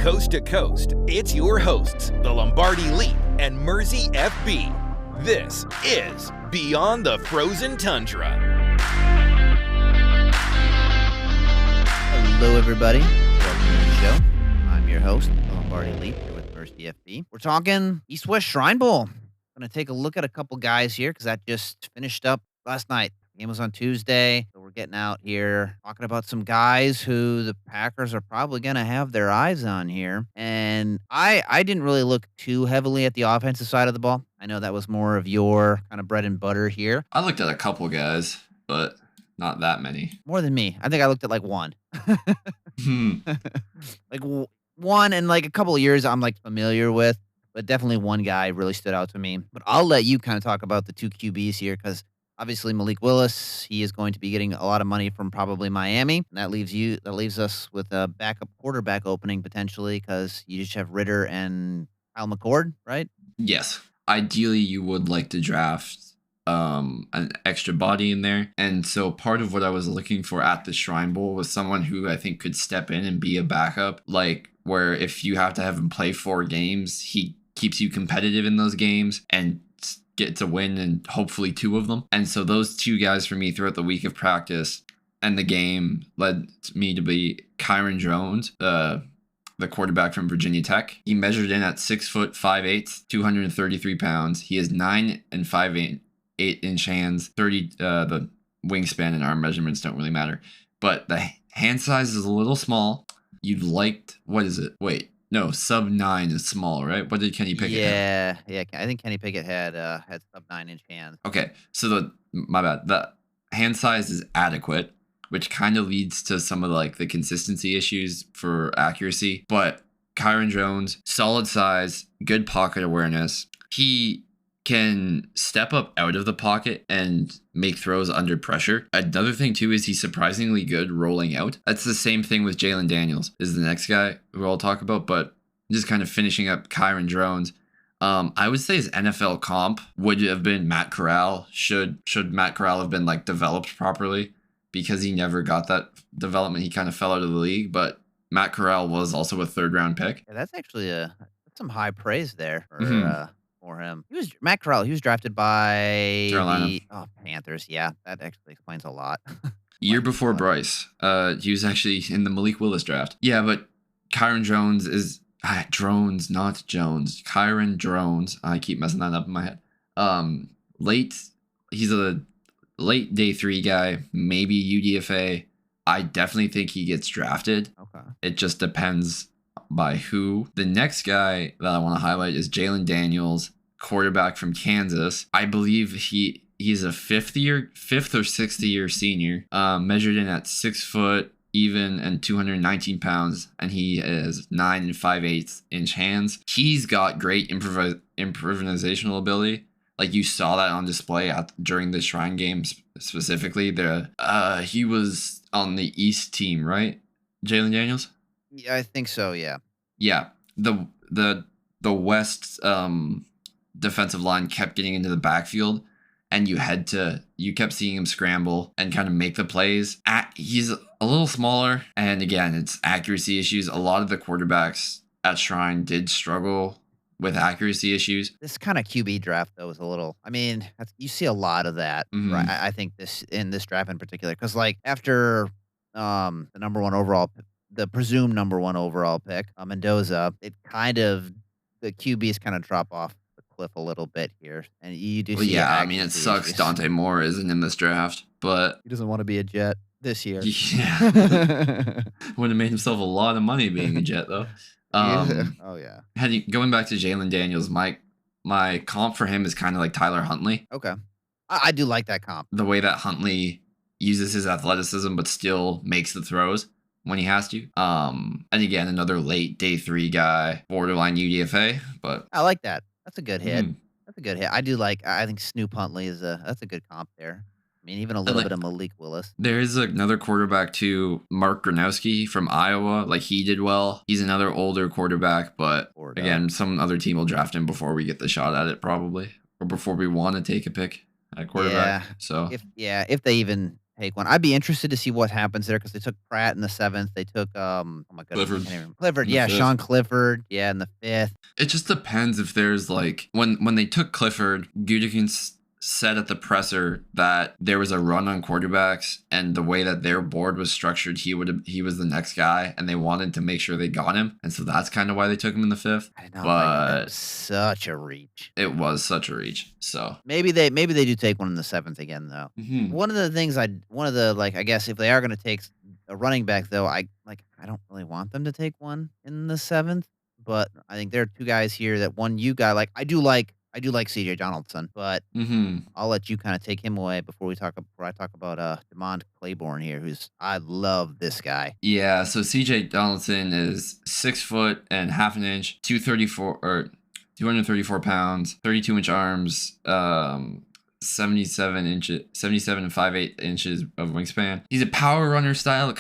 coast to coast, it's your hosts, the Lombardi Leap and Mersey FB. This is Beyond the Frozen Tundra. Hello, everybody. Welcome to the show. I'm your host, the Lombardi Leap, here with Mersey FB. We're talking East-West Shrine Bowl. I'm going to take a look at a couple guys here because that just finished up last night. The game was on Tuesday, so we're getting out here talking about some guys who the Packers are probably going to have their eyes on here. And I didn't really look too heavily at the offensive side of the ball. I know that was more of your kind of bread and butter here. I looked at a couple guys, but not that many. More than me. I think I looked at like one. Like one and like a couple of years I'm like familiar with, but definitely one guy really stood out to me. But I'll let you kind of talk about the two QBs here because obviously Malik Willis, he is going to be getting a lot of money from probably Miami. And that leaves us with a backup quarterback opening potentially because you just have Ritter and Kyle McCord, right? Yes. Ideally, you would like to draft an extra body in there. And so part of what I was looking for at the Shrine Bowl was someone who I think could step in and be a backup, like where if you have to have him play 4 games, he keeps you competitive in those games and get to win and hopefully 2 of them. And so those 2 guys for me throughout the week of practice and the game led me to be Kyron Jones, the quarterback from Virginia Tech. He measured in at 6 foot 5'8", 233 pounds. He has 9 and 5'8" inch hands. The wingspan and arm measurements don't really matter, but the hand size is a little small. You'd liked, what is it? Wait, no, sub 9 is small, right? What did Kenny Pickett have? Yeah. I think Kenny Pickett had sub 9-inch hands. Okay, so the hand size is adequate, which kind of leads to some of like the consistency issues for accuracy. But Kyron Jones, solid size, good pocket awareness. He can step up out of the pocket and make throws under pressure. Another thing too is he's surprisingly good rolling out. That's the same thing with Jalen Daniels is the next guy who I'll talk about, but just kind of finishing up Kyron Jones. I would say his NFL comp would have been Matt Corral. Should Matt Corral have been like developed properly, because he never got that development. He kind of fell out of the league, but Matt Corral was also a 3rd round pick. Yeah, that's actually that's some high praise there for him. Matt Corral. He was drafted by Carolina. Panthers. Yeah, that actually explains a lot. Year before Bryce. He was actually in the Malik Willis draft. Yeah, but Kyron Jones is Drones, not Jones. Kyron Drones. I keep messing that up in my head. He's a late day 3 guy, maybe UDFA. I definitely think he gets drafted. Okay. It just depends by who. The next guy that I want to highlight is Jalen Daniels, quarterback from Kansas. I believe he's a 5th or 6th year senior, measured in at 6 foot even and 219 pounds, and he has 9 and 5/8 inch hands. He's got great improvisational ability. Like you saw that on display during the Shrine games specifically. He was on the East team, right? Jalen Daniels? Yeah, I think so, yeah. Yeah. The West defensive line kept getting into the backfield, and you kept seeing him scramble and kind of make the plays. He's a little smaller, and again, it's accuracy issues. A lot of the quarterbacks at Shrine did struggle with accuracy issues. This kind of QB draft, though, is a little, you see a lot of that, right? I think in this draft in particular, because like after the presumed number 1 overall pick, Mendoza, the QBs kind of drop off the cliff a little bit here. And you do see it sucks issues. Dante Moore isn't in this draft, but he doesn't want to be a Jet this year. Yeah. Would have made himself a lot of money being a Jet, though. Oh yeah. Going back to Jalen Daniels, my comp for him is kind of like Tyler Huntley. Okay. I do like that comp. The way that Huntley uses his athleticism but still makes the throws when he has to. And again, another late day 3 guy, borderline UDFA, but I like that. That's a good hit. That's a good hit. I think Snoop Huntley that's a good comp there. Even a little bit of Malik Willis. There is another quarterback too, Mark Gronowski from Iowa. Like he did well. He's another older quarterback, but again, some other team will draft him before we get the shot at it probably, or before we want to take a pick at quarterback. Yeah. So if they even take one. I'd be interested to see what happens there because they took Pratt in the 7th. They took oh my goodness, Clifford. I can't even, Clifford, In the yeah, 5th. Sean Clifford, yeah, in the 5th. It just depends if there's like when they took Clifford, Gutekunst said at the presser that there was a run on quarterbacks, and the way that their board was structured, he was the next guy, and they wanted to make sure they got him, and so that's kind of why they took him in the 5th. I know, But that was such a reach. it was such a reach. So Maybe they do take one in the 7th again though. mhm. One of the like I guess if they are going to take a running back though, I don't really want them to take one in the 7th, but I think there are two guys here that one you got like I do like CJ Donaldson, but Mhm. I'll let you kind of take him away before I talk about Demond Claiborne here, who's I love this guy. Yeah, so CJ Donaldson is 6 foot and half an inch, 234 pounds, 32-inch arms, 77 and 5/8 inches of wingspan. He's a power runner style.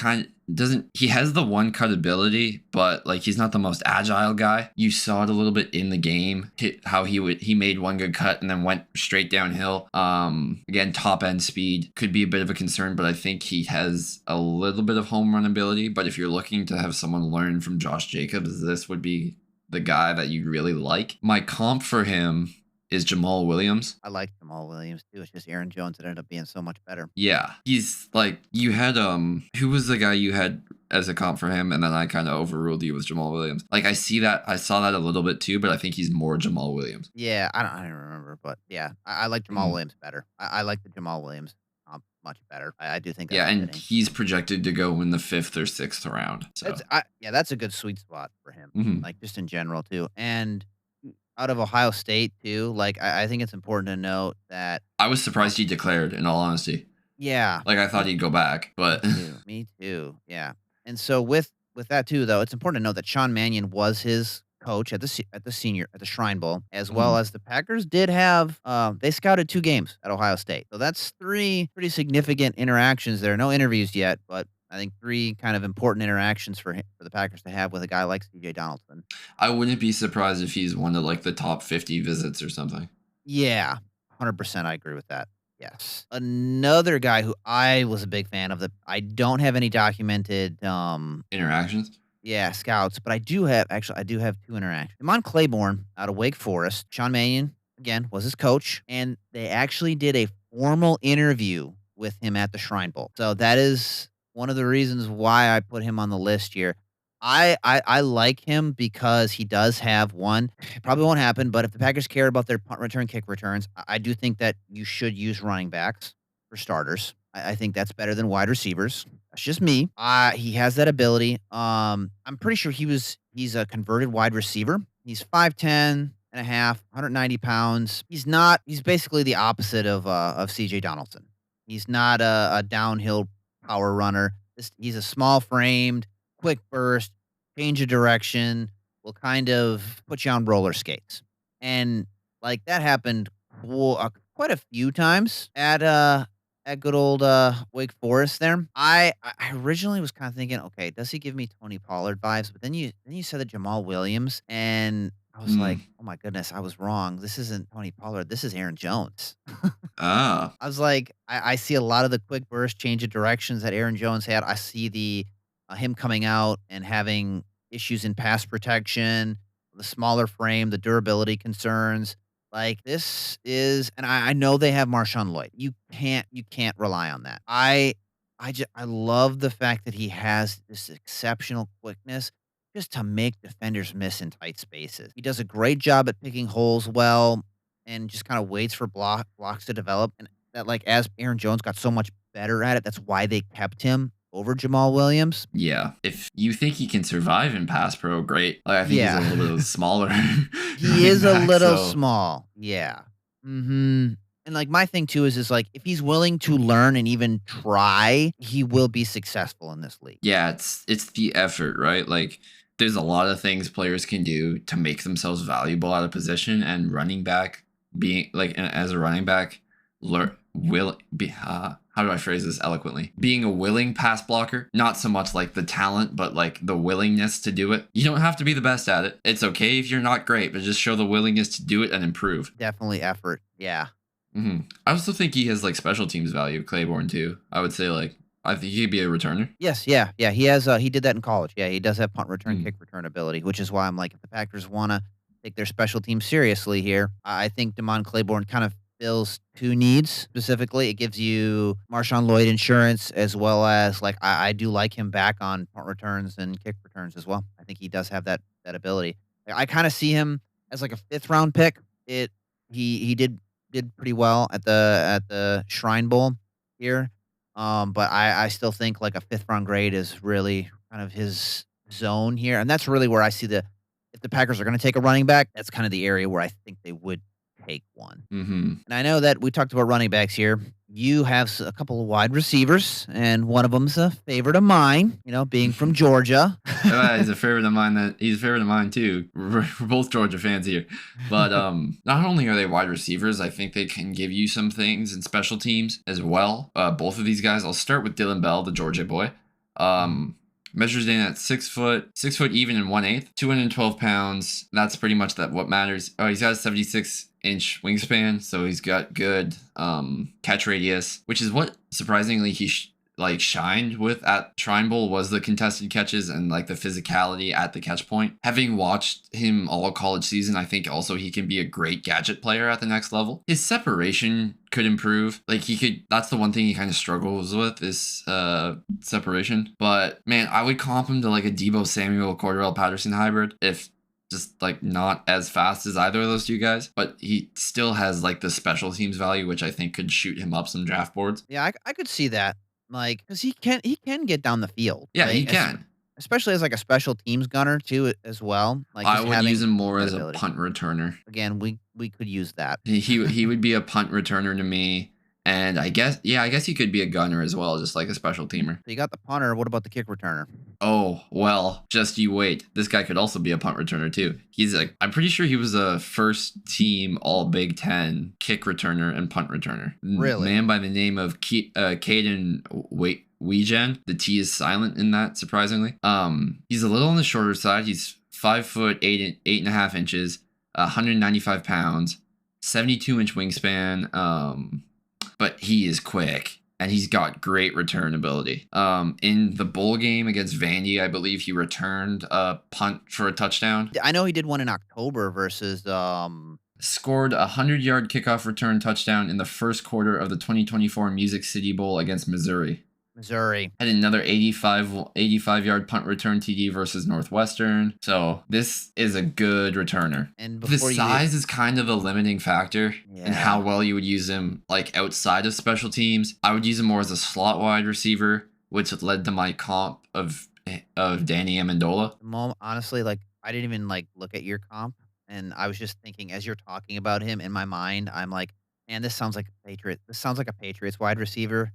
He has the one cut ability, but like he's not the most agile guy. You saw it a little bit in the game, how he made one good cut and then went straight downhill. Again, top end speed could be a bit of a concern, but I think he has a little bit of home run ability. But if you're looking to have someone learn from Josh Jacobs, this would be the guy that you really like. My comp for him is Jamal Williams. I like Jamal Williams too. It's just Aaron Jones that ended up being so much better. Yeah. He's like, you had who was the guy you had as a comp for him, and then I kind of overruled you with Jamal Williams. Like I saw that a little bit too, but I think he's more Jamal Williams. Yeah, I don't remember, but yeah, I like Jamal Williams better. I like the Jamal Williams much better. I do think. Yeah, that's and fitting. he's projected to go in the 5th or 6th round. So That's a good sweet spot for him. Mhm. Like just in general too, and out of Ohio State too. Like I think it's important to note that. I was surprised he declared, in all honesty. Yeah. Like I thought he'd go back, but Me too. Yeah. And so with that too, though, it's important to note that Sean Mannion was his coach at the Shrine Bowl, as well as the Packers did have. They scouted 2 games at Ohio State, so that's 3 pretty significant interactions there. No interviews yet, but I think 3 kind of important interactions for the Packers to have with a guy like CJ Donaldson. I wouldn't be surprised if he's one of like the top 50 visits or something. Yeah, 100%. I agree with that. Yes. Another guy who I was a big fan of I don't have any documented Interactions. yeah, scouts, but I do have 2 interactions. Demond Claiborne out of Wake Forest. Sean Mannion, again, was his coach, and they actually did a formal interview with him at the Shrine Bowl. So that is one of the reasons why I put him on the list here. I like him because he does have one. It probably won't happen, but if the Packers care about their punt return, kick returns, I do think that you should use running backs for starters. I think that's better than wide receivers. That's just me. He has that ability. I'm pretty sure he's a converted wide receiver. He's 5'10 and a half, 190 pounds. He's basically the opposite of CJ Donaldson. He's not a downhill power runner. He's a small framed, quick burst, change of direction, will kind of put you on roller skates. And like that happened quite a few times at good old Wake Forest there. I originally was kind of thinking, okay, does he give me Tony Pollard vibes? But then you said that Jamal Williams, and I was like, oh my goodness, I was wrong. This isn't Tony Pollard. This is Aaron Jones. Ah. I was like, I see a lot of the quick burst change of directions that Aaron Jones had. I see the him coming out and having issues in pass protection, the smaller frame, the durability concerns. Like this is, and I know they have Marshawn Lloyd. You can't rely on that. I love the fact that he has this exceptional quickness just to make defenders miss in tight spaces. He does a great job at picking holes well and just kind of waits for blocks to develop. And that, like, as Aaron Jones got so much better at it, that's why they kept him over Jamal Williams. Yeah. If you think he can survive in pass pro, great. Like, I think he's a little bit smaller. He is a little small. Yeah. Mm-hmm. And like my thing too is like if he's willing to learn and even try, he will be successful in this league. Yeah, it's the effort, right? Like there's a lot of things players can do to make themselves valuable at a position, and running back being like as a running back how do I phrase this eloquently? Being a willing pass blocker, not so much like the talent, but like the willingness to do it. You don't have to be the best at it. It's okay if you're not great, but just show the willingness to do it and improve. Definitely effort. Yeah. I also think he has like special teams value, Claiborne too. I would say like I think he could be a returner. Yes, yeah, yeah. He has. He did that in college. Yeah, he does have punt return, Mm. kick return ability, which is why I'm like, if the Packers want to take their special team seriously here, I think Damon Claiborne kind of fills two needs specifically. It gives you Marshawn Lloyd insurance as well as like I do like him back on punt returns and kick returns as well. I think he does have that ability. I kind of see him as like a 5th round pick. It he did pretty well at the Shrine Bowl here. But I still think like a 5th round grade is really kind of his zone here, and that's really where I see the if the Packers are going to take a running back, that's kind of the area where I think they would take one. Mm-hmm. And I know that we talked about running backs here. You have a couple of wide receivers, and one of them's a favorite of mine. You know, being from Georgia. He's a favorite of mine. He's a favorite of mine too. We're both Georgia fans here, but not only are they wide receivers, I think they can give you some things in special teams as well. Both of these guys. I'll start with Dylan Bell, the Georgia boy. Measures in at 6 foot, 6 foot even and 1/8, 212 pounds. That's pretty much what matters. Oh, he's got a 76-inch wingspan, so he's got good catch radius, which is what surprisingly he shined with at Shrine Bowl was the contested catches and like the physicality at the catch point. Having watched him all college season, I think also he can be a great gadget player at the next level. His separation could improve. Like that's the one thing he kind of struggles with is separation. But man, I would comp him to like a Deebo Samuel, Cordell Patterson hybrid if just like not as fast as either of those two guys, but he still has like the special teams value, which I think could shoot him up some draft boards. Yeah, I could see that. Like, because he can get down the field. Yeah, right? he can. Especially as like a special teams gunner too, as well. Like I just would having use him more that as a ability. punt returner. Again, we could use that. He would be a punt returner to me, and I guess he could be a gunner as well, just like a special teamer. So you got the punter. What about the kick returner? Oh well, just you wait. This guy could also be a punt returner too. He's like, I'm pretty sure he was a first team All Big Ten kick returner and punt returner. Really? Man by the name of Caden Weegen. The T is silent in that, surprisingly. He's a little on the shorter side. He's 5 foot 8.5 inches, 195 pounds, 72-inch wingspan. But he is quick and he's got great return ability. In the bowl game against Vandy, I believe he returned a punt for a touchdown. I know he did one in October versus Scored a 100-yard kickoff return touchdown in the first quarter of the 2024 Music City Bowl against Missouri. Had another 85-yard punt return TD versus Northwestern. So this is a good returner. And The before size is kind of a limiting factor in how well you would use him like outside of special teams. I would use him more as a slot wide receiver, which led to my comp of Danny Amendola. honestly, like I didn't even like look at your comp, and I was just thinking as you're talking about him in my mind, I'm like, man, this sounds like a Patriot. This sounds like a Patriots wide receiver.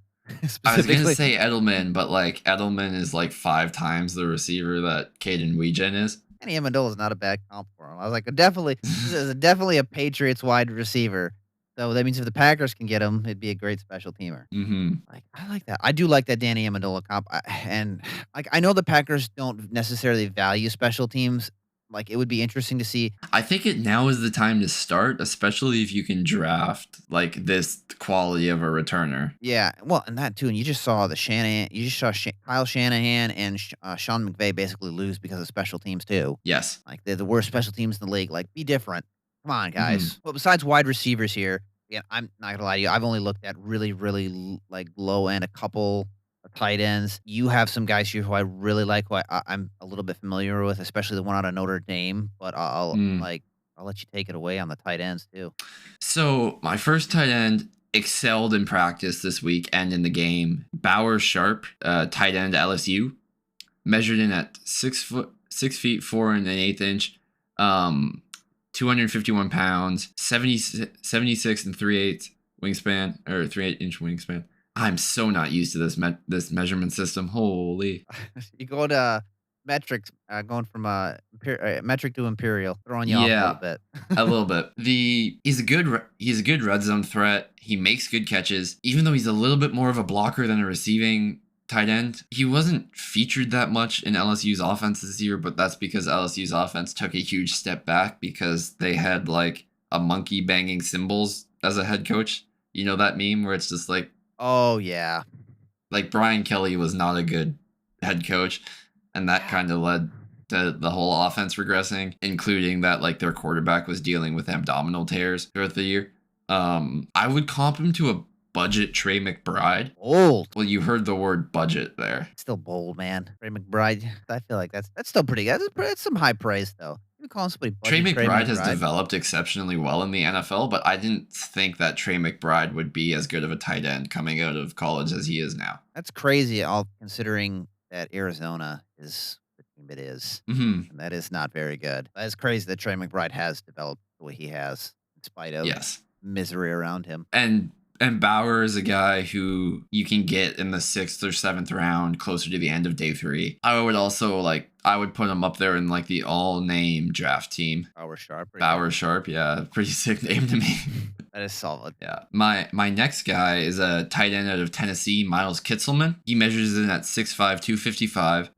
I was gonna say Edelman, but like Edelman is like 5 times the receiver that Caden Weegen is. Danny Amendola is not a bad comp for him. I was like, this is definitely a Patriots wide receiver. So that means if the Packers can get him, it'd be a great special teamer. Mm-hmm. Like I like that. I do like that Danny Amendola comp, and like I know the Packers don't necessarily value special teams. Like it would be interesting to see. I think now is the time to start, especially if you can draft like this quality of a returner. Yeah, well, and that too. And you just saw Kyle Shanahan and Sean McVay basically lose because of special teams too. Yes. Like they're the worst special teams in the league. Like be different. Come on, guys. Well, besides wide receivers here, again, I'm not gonna lie to you. I've only looked at really like low end, a couple of tight ends. You have some guys here who I really like, who I'm a little bit familiar with, especially the one out of Notre Dame. But I'll let you take it away on the tight ends too. So my first tight end excelled in practice this week and in the game. Bowers Sharp, tight end LSU, measured in at 6 feet 4 and an 1/8 inch, 251 pounds, 76 and 3/8 wingspan or 3/8-inch wingspan. I'm so not used to this measurement system. Holy! You go to metrics, going from metric to imperial, throwing you off a little bit. A little bit. He's a good red zone threat. He makes good catches, even though he's a little bit more of a blocker than a receiving tight end. He wasn't featured that much in LSU's offense this year, but that's because LSU's offense took a huge step back because they had like a monkey banging cymbals as a head coach. You know that meme where it's just Oh yeah. like Brian Kelly was not a good head coach, and that kind of led to the whole offense regressing, including that like their quarterback was dealing with abdominal tears throughout the year. I would comp him to a budget Trey McBride. Bold. Well, you heard the word budget there. Still bold, man. Trey McBride. I feel like that's still pretty good. That's some high praise though. You call somebody Trey budget McBride has developed exceptionally well in the NFL, but I didn't think that Trey McBride would be as good of a tight end coming out of college as he is now. That's crazy, all considering that Arizona is the team it is. Hmm. And that is not very good. That is crazy that Trey McBride has developed the way he has, in spite of Yes. misery around him. And Bauer is a guy who you can get in the 6th or 7th round, closer to the end of day 3. I would put him up there in like the all-name draft team. Bauer Sharp. Sharp, yeah, pretty sick name to me. That is solid. Yeah. My next guy is a tight end out of Tennessee, Miles Kitselman. He measures in at 6'5", 255.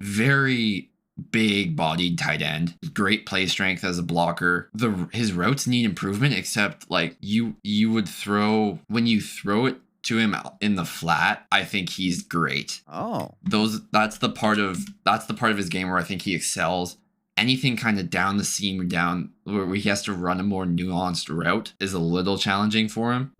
Very big bodied tight end, great play strength as a blocker. His routes need improvement, except like you would throw, when you throw it to him in the flat, I think he's great. Oh. That's the part of his game where I think he excels. Anything kind of down the seam or down where he has to run a more nuanced route is a little challenging for him.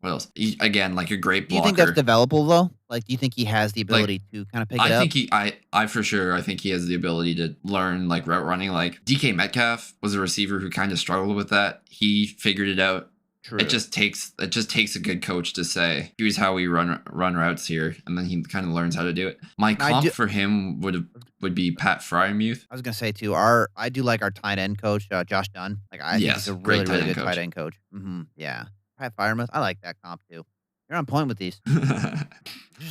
What else? Again, like a great blocker. Do you think that's developable though? Like, do you think he has the ability to kind of pick it up? I for sure, I think he has the ability to learn like route running. Like DK Metcalf was a receiver who kind of struggled with that. He figured it out. True. It just takes a good coach to say, here's how we run routes here, and then he kind of learns how to do it. My comp for him would be Pat Frymuth. I was gonna say too. I do like our tight end coach, Josh Dunn. Like I think he's a really good tight end coach. Mm-hmm. Yeah, Pat Frymuth. I like that comp too. You're on point with these.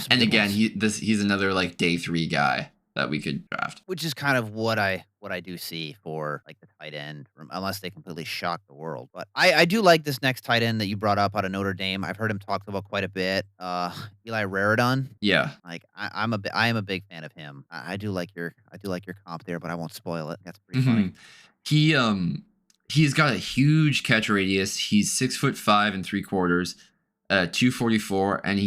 And again, he's another like day 3 guy that we could draft, which is kind of what I do see for like the tight end, unless they completely shock the world. But I do like this next tight end that you brought up out of Notre Dame. I've heard him talked about quite a bit. Eli Raridon. Yeah, like I am a big fan of him. I do like your comp there, but I won't spoil it. That's pretty funny. He's got a huge catch radius. He's 6'5" 3/4, 244, and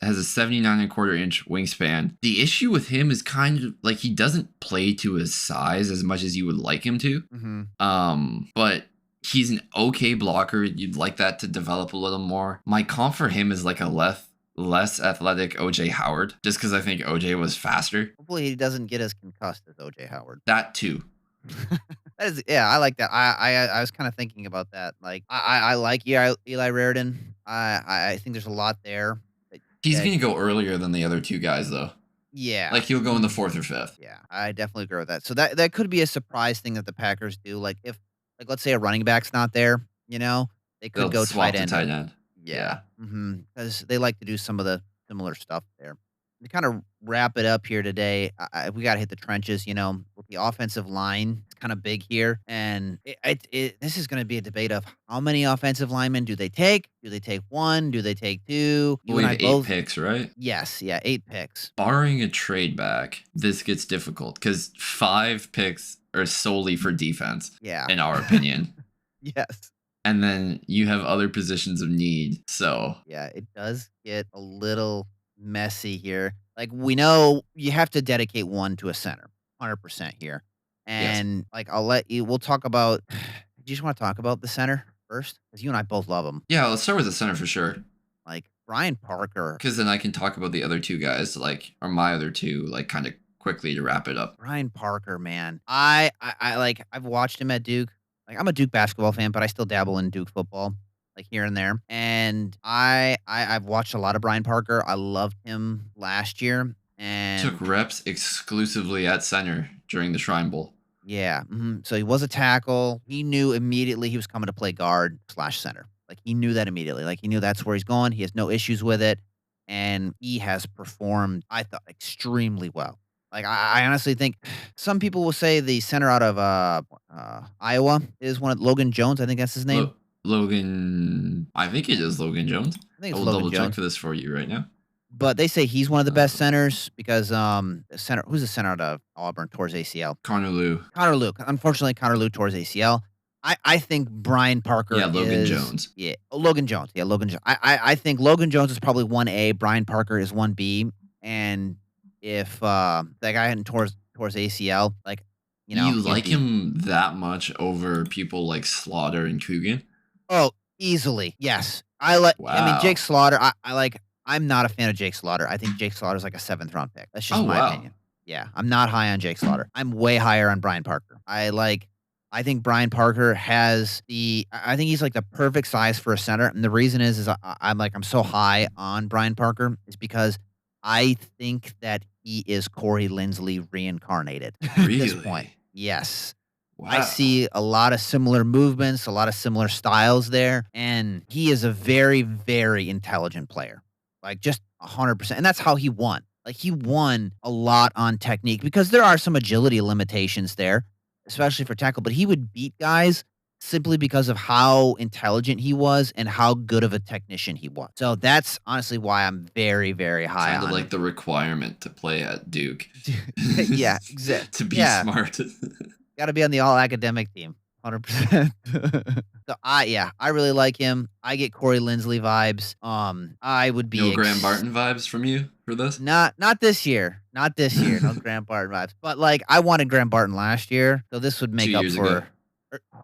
has a 79.25-inch wingspan. The issue with him is kind of like he doesn't play to his size as much as you would like him to. Mm-hmm. But he's an okay blocker. You'd like that to develop a little more. My comp for him is like a less athletic OJ Howard, just because I think OJ was faster. Hopefully he doesn't get as concussed as OJ Howard. That too. I like that. I was kind of thinking about that. Like I like Eli Raridon. I think there's a lot there. He's going to go earlier than the other 2 guys, though. Yeah. Like, he'll go in the 4th or 5th. Yeah, I definitely agree with that. So that could be a surprise thing that the Packers do. Like, if, like, let's say a running back's not there, they could go swap tight end. Tight end. Yeah. Because they like to do some of the similar stuff there. To kind of wrap it up here today, we got to hit the trenches, with the offensive line. It's kind of big here. And this is going to be a debate of how many offensive linemen do they take? Do they take 1? Do they take 2? We have 8 picks, right? Yes. Yeah, 8 picks. Barring a trade back, this gets difficult because 5 picks are solely for defense. Yeah. In our opinion. Yes. And then you have other positions of need. So. Yeah, it does get a little messy here. Like, we know you have to dedicate 1 to a center, 100% here. And like, we'll talk about, do you just want to talk about the center first? Because you and I both love him. Yeah, let's start with the center for sure. Like Brian Parker. Because then I can talk about the other 2 guys, like, or my other 2, like, kind of quickly to wrap it up. Brian Parker, man. I've watched him at Duke. Like, I'm a Duke basketball fan, but I still dabble in Duke football, like here and there. And I've watched a lot of Brian Parker. I loved him last year. And took reps exclusively at center during the Shrine Bowl. Yeah. So he was a tackle. He knew immediately he was coming to play guard/center. Like, he knew that immediately. Like, he knew that's where he's going. He has no issues with it. And he has performed, I thought, extremely well. Like, I honestly think some people will say the center out of Iowa is one of Logan Jones. I think that's his name. Logan. I think it is Logan Jones. I think it's I'll Logan double Jones. check for this for you right now. But they say he's one of the best centers because who's the center out of Auburn tore his ACL? Connor Lew. Unfortunately, Connor Lew tore his ACL. I think Brian Parker Yeah, Logan is Jones. yeah, Logan Jones. Yeah, Logan Jones. I think Logan Jones is probably 1A, Brian Parker is 1B, and if that guy hadn't tore his ACL, like, You he'd like be him that much over people like Slaughter and Coogan? oh, easily. Yes. I mean, Jake Wow. Slaughter, I'm not a fan of Jake Slaughter. I think Jake Slaughter's like a 7th round pick. That's just Oh my wow. opinion. Yeah, I'm not high on Jake Slaughter. I'm way higher on Brian Parker. I think Brian Parker I think he's like the perfect size for a center. And the reason is I'm so high on Brian Parker is because I think that he is Corey Linsley reincarnated at this point. Really? Yes. I Wow. see a lot of similar movements, a lot of similar styles there, and he is a very, very intelligent player. Like, just 100%, and that's how he won. Like, he won a lot on technique because there are some agility limitations there, especially for tackle, but he would beat guys simply because of how intelligent he was and how good of a technician he was. So that's honestly why I'm very, very high Kind of on like him. the requirement to play at Duke. Yeah, exactly. To be Yeah. smart. Gotta be on the all academic team, 100%. So I really like him. I get Corey Linsley vibes. I would be No Graham Barton vibes from you for this? not this year, not this year. No Graham Barton vibes. But like I wanted Graham Barton last year, so this would make 2 up years for ago.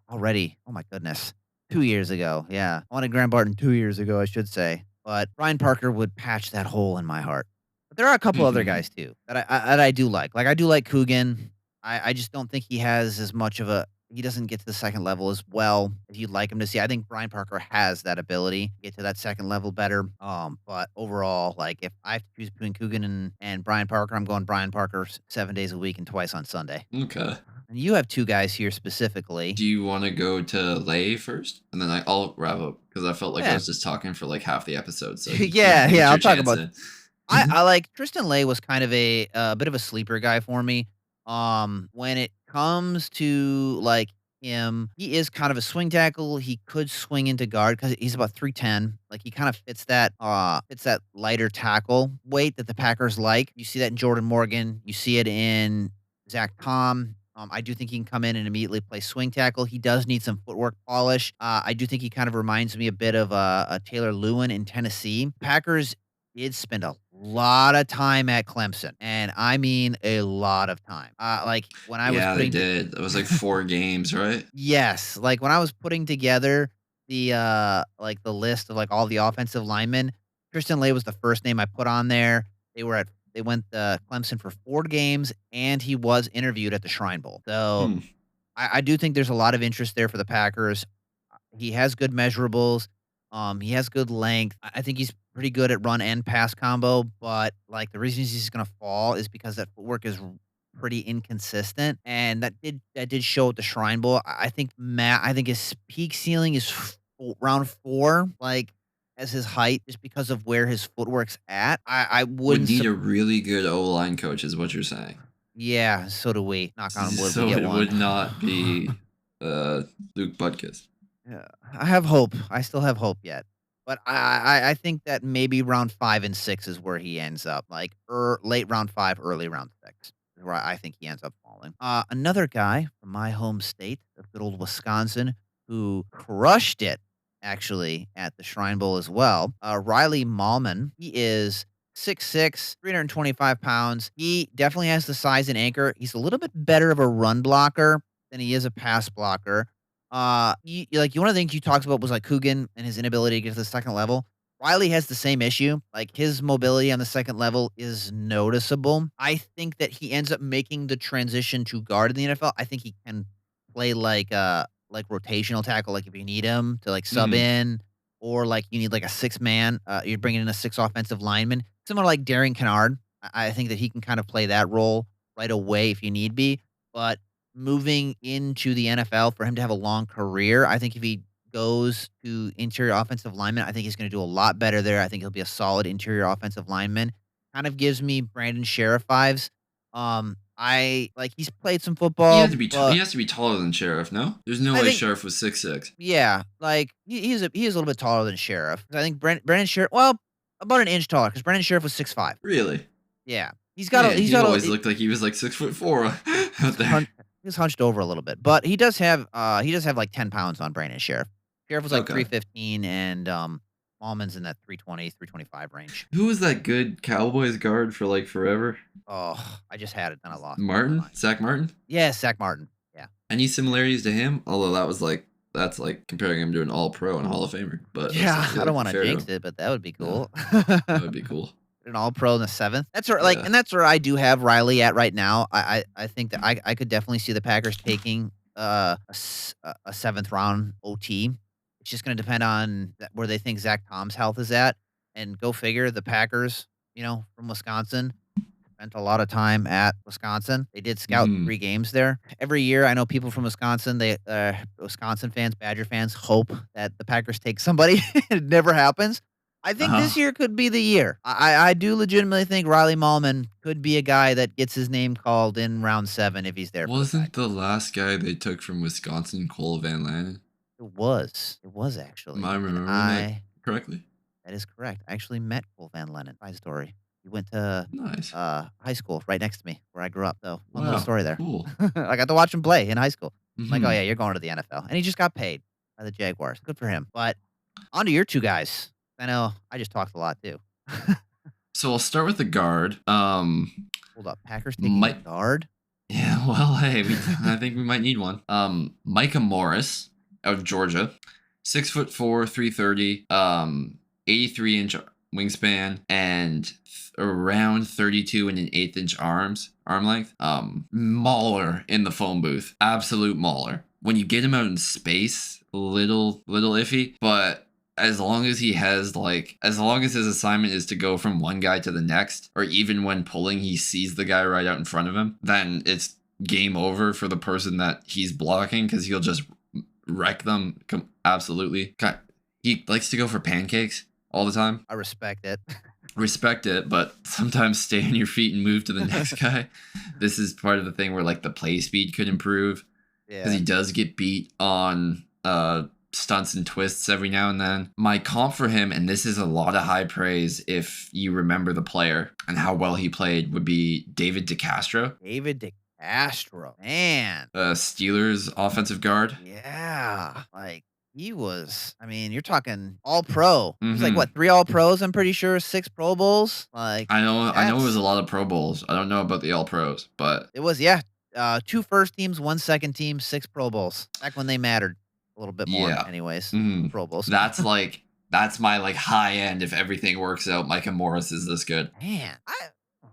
already. Oh my goodness, 2 years ago. Yeah, I wanted Graham Barton 2 years ago, I should say. But Brian Parker would patch that hole in my heart. But there are a couple other guys too that I do like. Like I do like Coogan. I just don't think he has as much of he doesn't get to the second level as well as you'd like him to see. I think Brian Parker has that ability to get to that second level better. But overall, like if I have to choose between Coogan and Brian Parker, I'm going Brian Parker 7 days a week and twice on Sunday. Okay. And you have 2 guys here specifically. Do you want to go to Lay first? And then I'll wrap up because I felt like I Yeah. was just talking for like half the episode. So Yeah, get I'll your talk chance about in. I like Tristan Lay was kind of a bit of a sleeper guy for me. When it comes to like him, he is kind of a swing tackle. He could swing into guard because he's about 310. Like he kind of fits that lighter tackle weight that the Packers like. You see that in Jordan Morgan. You see it in Zach Tom. I do think he can come in and immediately play swing tackle. He does need some footwork polish. I do think he kind of reminds me a bit of a Taylor Lewin in Tennessee. Packers did spend a lot of time at Clemson, and I mean a lot of time. Like when I was Yeah, they putting did. It was like 4 games, right? yes, like when I was putting together the list of like all the offensive linemen, Tristan Lay was the first name I put on there. They went Clemson for 4 games, and he was interviewed at the Shrine Bowl. So Hmm. I do think there's a lot of interest there for the Packers. He has good measurables. He has good length. I think he's pretty good at run and pass combo, but like the reason he's gonna fall is because that footwork is pretty inconsistent, and that did show at the Shrine Bowl. I think his peak ceiling is round 4, like as his height, just because of where his footwork's at. I Would wouldn't. need a really good O line coach, is what you're saying. Yeah, so do we. Knock on wood, So we get it one. would not be Luke Butkus. Yeah, I have hope. I still have hope yet. But I think that maybe round 5 and 6 is where he ends up, like late round 5, early round 6 is where I think he ends up falling. Another guy from my home state of good old Wisconsin who crushed it actually at the Shrine Bowl as well. Riley Mallman. He is 6'6", 325 pounds. He definitely has the size and anchor. He's a little bit better of a run blocker than he is a pass blocker. One of the things you talked about was like Coogan and his inability to get to the second level. Riley has the same issue. Like his mobility on the second level is noticeable. I think that he ends up making the transition to guard in the NFL. I think he can play like rotational tackle, like if you need him to like sub Mhm. in, or like you need like a 6-man. You're bringing in a 6 offensive lineman, similar like Darian Kennard. I think that he can kind of play that role right away if you need be. But moving into the NFL for him to have a long career, I think if he goes to interior offensive lineman, I think he's going to do a lot better there. I think he'll be a solid interior offensive lineman. Kind of gives me Brandon Sheriff vibes. He's played some He football. has to be but he has to be taller than Sheriff, no? There's no I way think- Sheriff was 6'6". yeah, like he is a little bit taller than Sheriff. I think Brandon Sheriff, well, about an inch taller because Brandon Sheriff was 6'5". Really? Yeah, he's Man, got he always looked like he was like 6'4" out there. He's hunched over a little bit, but he does have like 10 pounds on Brandon Sheriff. Sheriff was like Okay. 315, and Allman's in that 320, 325 range. Who was that good Cowboys guard for like forever? Oh, I just had it, then I lost it. Never Martin? mind. Zach Martin? Yeah, Zach Martin. Yeah. Any similarities to him? Although that's like comparing him to an all pro and Hall of Famer. But that's Yeah, not I really don't want to fair to jinx him. it, but that would be cool. That would be cool. An all pro in the 7th. That's where Yeah. and that's where I do have Riley at right now. I think that I could definitely see the Packers taking a 7th round OT. It's just going to depend on where they think Zach Tom's health is at, and go figure. The Packers, from Wisconsin, spent a lot of time at Wisconsin. They did scout Mhm. 3 games there. Every year, I know people from Wisconsin, Wisconsin fans, Badger fans, hope that the Packers take somebody. It never happens. I think this year could be the year. I do legitimately think Riley Mahlman could be a guy that gets his name called in round 7 if he's there. Wasn't the last guy they took from Wisconsin Cole Van Lannon? It was actually. Am I And remembering that correctly? That is correct. I actually met Cole Van Lennon. My story. He went to Nice. high school right next to me where I grew up. Though fun little Wow, story there. cool. I got to watch him play in high school. I'm like, oh Mhm. yeah, you're going to the NFL, and he just got paid by the Jaguars. Good for him. But on to your 2 guys. I know I just talked a lot too. So I'll start with the guard. Hold up, Packers taking a Mike- guard. Yeah, well, hey, I think we might need one. Micah Morris out of Georgia, 6'4", 330, 83-inch wingspan, and around 32 and an 1/8 inch arm length. Mauler in the phone booth, absolute mauler. When you get him out in space, little iffy, but as long as his assignment is to go from one guy to the next, or even when pulling, he sees the guy right out in front of him, then it's game over for the person that he's blocking, because he'll just wreck them absolutely. He likes to go for pancakes all the time. I respect it. Respect it, but sometimes stay on your feet and move to the next guy. This is part of the thing where like the play speed could improve, because Yeah. he does get beat on stunts and twists every now and then. My comp for him, and this is a lot of high praise if you remember the player and how well he played, would be David DeCastro, David DeCastro. Man. Steelers offensive guard. Yeah. Like he was. I mean, you're talking all pro. It was like Mhm. what, 3 all pros? I'm pretty sure 6 Pro Bowls. Like I know it that's- was a lot of Pro Bowls. I don't know about the All Pros, but It was 2 first teams, 1 second team, 6 Pro Bowls. Back when they mattered a little bit more. Yeah. Anyways, Mhm. Pro Bowls. that's my like high end. If everything works out, Micah Morris is this good. Man,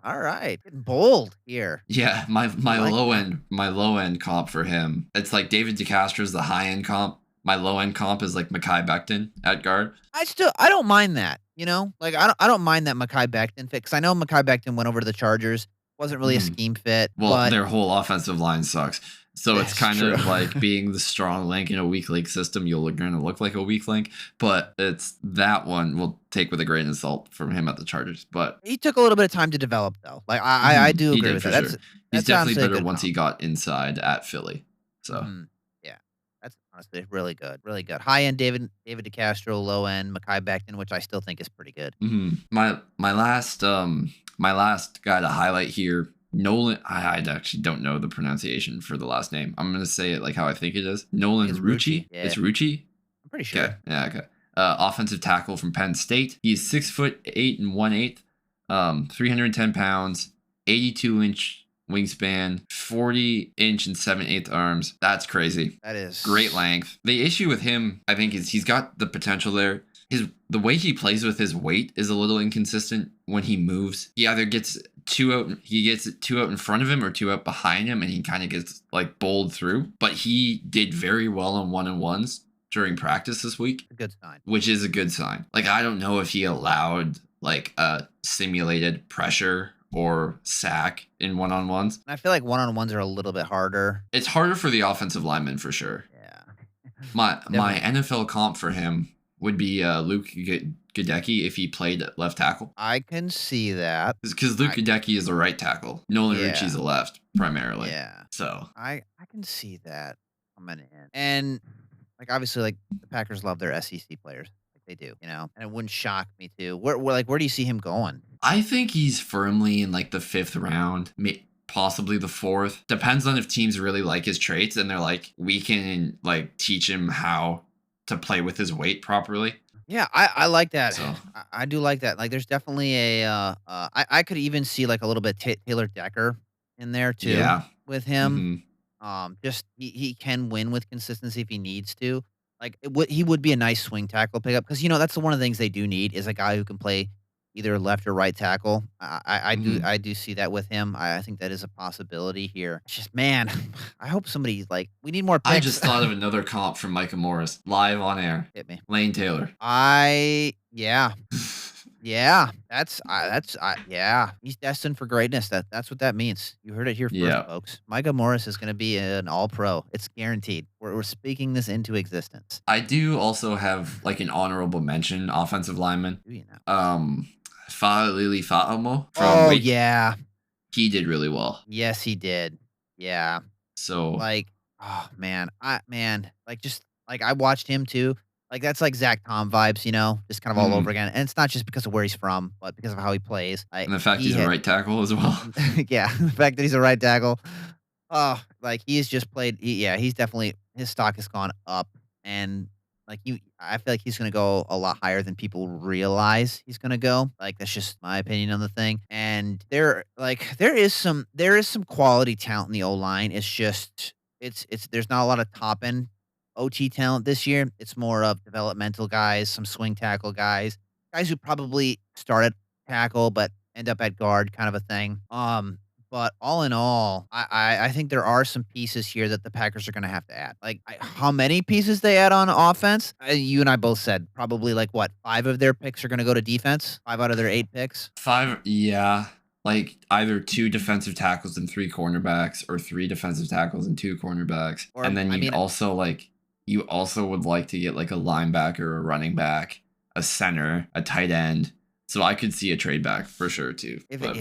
all right, getting bold here. Yeah, my like low end comp for him. It's like David DeCastro is the high end comp. My low end comp is like Mekhi Becton at guard. I don't mind that. Like I don't mind that Mekhi Becton fit, because I know Mekhi Becton went over to the Chargers. Wasn't really a Mhm. scheme fit. Well, but their whole offensive line sucks. So it's That's kind of true. like being the strong link in a weak link system. You're going to look like a weak link, but it's that one we'll take with a grain of salt from him at the Chargers. But he took a little bit of time to develop, though. Like I do he agree did with for that. sure. That's He's definitely honestly a better good once comp. he got inside at Philly. So Yeah, that's honestly really good, really good. High end David DeCastro, low end Mekhi Becton, which I still think is pretty good. my last guy to highlight here, Nolan. I actually don't know the pronunciation for the last name. I'm gonna say it like how I think it is. Nolan it's Rucci. Rucci, yeah. It's Rucci. I'm pretty sure. Okay. Yeah. Okay. Offensive tackle from Penn State. He's 6'8" and 1/8, 310 pounds, 82-inch wingspan, 40-inch and 7/8 arms. That's crazy. That is Great length. The issue with him, I think, is he's got the potential there. The way he plays with his weight is a little inconsistent when he moves. He either gets two out in front of him or 2 out behind him, and he kind of gets like bowled through. But he did very well on 1-on-1s during practice this week, a good sign. which is a good sign. Like, I don't know if he allowed like a simulated pressure or sack in 1-on-1s. And I feel like 1-on-1s are a little bit harder. It's harder for the offensive lineman for sure. Yeah. My Definitely. NFL comp for him would be Luke Gadecki if he played at left tackle. I can see that. Because Luke Gadecki is a right tackle. Nolan Yeah. Ritchie's a left, primarily. Yeah. So, I can see that coming in. And like obviously like the Packers love their SEC players. Like they do, And it wouldn't shock me too. Where do you see him going? I think he's firmly in like the 5th round. possibly the 4th. Depends on if teams really like his traits and they're like, we can like teach him how to play with his weight properly. Yeah, I like that. So I do like that. Like, there's definitely I could even see like a little bit Taylor Decker in there too yeah. with him. hmm Just he can win with consistency if he needs to. Like, he would be a nice swing tackle pickup because that's one of the things they do need is a guy who can play either left or right tackle. I do see that with him. I think that is a possibility here. It's just, man, I hope somebody like we need more picks. I just thought of another comp from Micah Morris live on air. Hit me. Lane Taylor. Yeah, yeah. He's destined for greatness. That's what that means. You heard it here first, Yeah. folks. Micah Morris is going to be an All-Pro. It's guaranteed. We're speaking this into existence. I do also have like an honorable mention offensive lineman. Do you know? Fa'alili Fa'amo from Oh Wake. yeah, He did really well. yes he did. Yeah, So like oh man, like just like I watched him too. Like that's like Zach Tom vibes, just kind of all Mhm. over again. And it's not just because of where he's from, but because of how he plays. Like, and the fact he he's a had- right tackle as well. yeah, the fact that he's a right tackle. Oh, like he's just played. He's definitely his stock has gone up, and like I feel like he's gonna go a lot higher than people realize he's gonna go. Like that's just my opinion on the thing. And there is some quality talent in the O line. It's just there's not a lot of top end OT talent this year. It's more of developmental guys, some swing tackle guys who probably start at tackle but end up at guard, kind of a thing. But all in all, I think there are some pieces here that the Packers are going to have to add. Like, how many pieces they add on offense? You and I both said probably like what 5 of their picks are going to go to defense. 5 out of their 8 picks. 5, yeah. Like either 2 defensive tackles and 3 cornerbacks, or 3 defensive tackles and 2 cornerbacks. Or, and then I you mean- also would like to get like a linebacker, a running back, a center, a tight end. So I could see a trade back for sure too. If But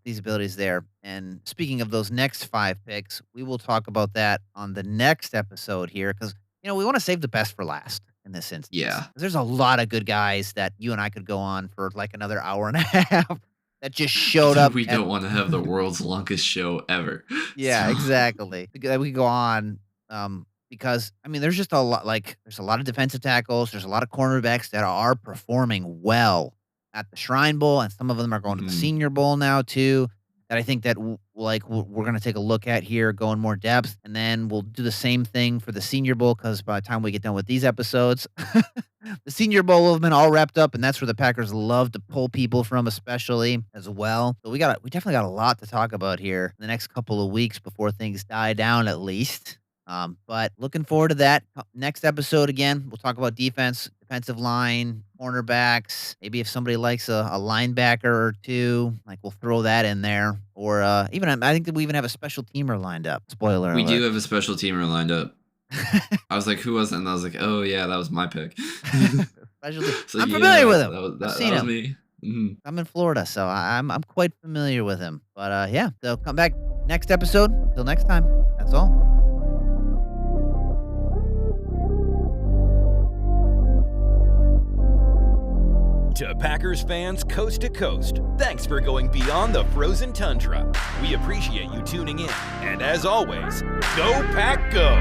these abilities there. And speaking of those next 5 picks, we will talk about that on the next episode here because we want to save the best for last in this instance. Yeah. 'Cause there's a lot of good guys that you and I could go on for like another hour and a half that just showed up. we at- don't want to have the world's longest show ever. Yeah, So- exactly. We could go on because there's just a lot. Like, there's a lot of defensive tackles. There's a lot of cornerbacks that are performing well at the Shrine Bowl, and some of them are going to the Mhm. Senior Bowl now too. That I think that we're going to take a look at here, go in more depth, and then we'll do the same thing for the Senior Bowl because by the time we get done with these episodes, the Senior Bowl will have been all wrapped up, and that's where the Packers love to pull people from, especially as well. So we definitely got a lot to talk about here in the next couple of weeks before things die down, at least. But looking forward to that next episode. Again, we'll talk about defense, defensive line, cornerbacks. Maybe if somebody likes a linebacker or 2, like we'll throw that in there. Or even I think that we even have a special teamer lined up. Spoiler We alert. do have a special teamer lined up. I was like, who was it? And I was like, oh yeah, that was my pick. Special team. So, I'm yeah, familiar with him. That I've seen was him. me. Mhm. I'm in Florida, so I'm quite familiar with him. But yeah, so come back next episode. Till next time. That's all. To Packers fans coast to coast, thanks for going beyond the frozen tundra. We appreciate you tuning in. And as always, go Pack Go!